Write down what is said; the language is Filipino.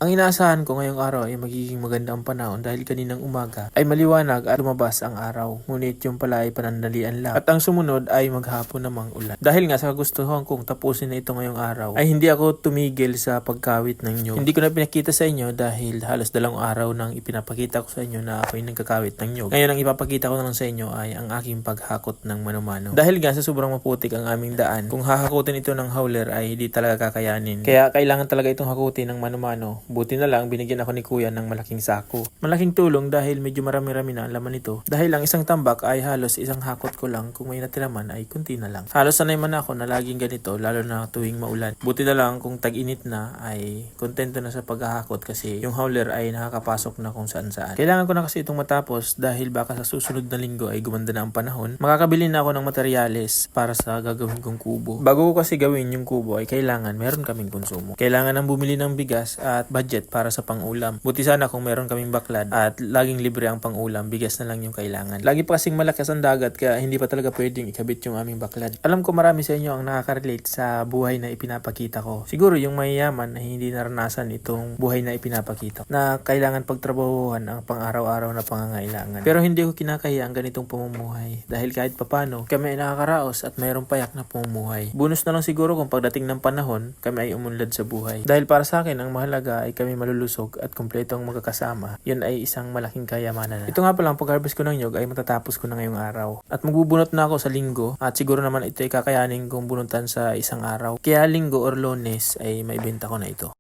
Ang inaasahan ko ngayong araw ay magiging maganda ang panahon dahil kaninang umaga ay maliwanag at lumabas ang araw. Ngunit yung pala ay panandalian lang. At ang sumunod ay maghapon namang ulan. Dahil nga sa kagustuhan kong tapusin na ito ngayong araw, ay hindi ako tumigil sa pagkawit ng nyug. Hindi ko na pinakita sa inyo dahil halos 2 araw nang ipinapakita ko sa inyo na ako'y nagkakawit ng nyug. Ngayon ang ipapakita ko na lang sa inyo ay ang aking paghakot ng mano-mano. Dahil nga sa sobrang maputik ang aming daan, kung hahakutin ito ng hauler ay hindi talaga kakayanin. Kaya kailangan talaga itong hakutin ng mano-mano. Buti na lang binigyan ako ni kuya ng malaking sako. Malaking tulong dahil medyo marami-rami na ang laman nito. Dahil ang isang tambak ay halos isang hakot ko lang, kung may natira man ay kunti na lang. Halos sanay man ako na laging ganito lalo na tuwing maulan. Buti na lang kung tag-init na ay kontento na sa paghahakot kasi yung hauler ay nakakapasok na kung saan saan. Kailangan ko na kasi itong matapos dahil baka sa susunod na linggo ay gumanda na ang panahon. Makakabili na ako ng materyales para sa gagawin kong kubo. Bago ko kasi gawin yung kubo ay kailangan meron kaming konsumo. Kailangan ng bumili ng bigas at budget para sa pang-ulam. Buti sana kung meron kaming baklad at laging libre ang pang-ulam, bigas na lang yung kailangan. Lagi pa kasing malakas ang dagat kaya hindi pa talaga pwedeng ikabit yung aming baklad. Alam ko marami sa inyo ang nakaka-relate sa buhay na ipinapakita ko. Siguro yung mayayaman ay hindi naranasan itong buhay na ipinapakita ko, na kailangan pagtrabahuhan ang pang-araw-araw na pangangailangan. Pero hindi ko kinakahiya ang ganitong pamumuhay dahil kahit papano kami ay nakakaraos at mayroong payak na pamumuhay. Bonus na lang siguro kung pagdating ng panahon kami ay umunlad sa buhay. Dahil para sa akin ang mahalaga ay kami malulusog at kumpletong magkakasama. Yun ay isang malaking kayamanan na. Ito nga pala, pag-harvest ko ng nyog ay matatapos ko na ngayong araw. At magbubunot na ako sa linggo at siguro naman ito ay kakayanin kong bunutan sa isang araw. Kaya linggo or Lunes ay maibenta ko na ito.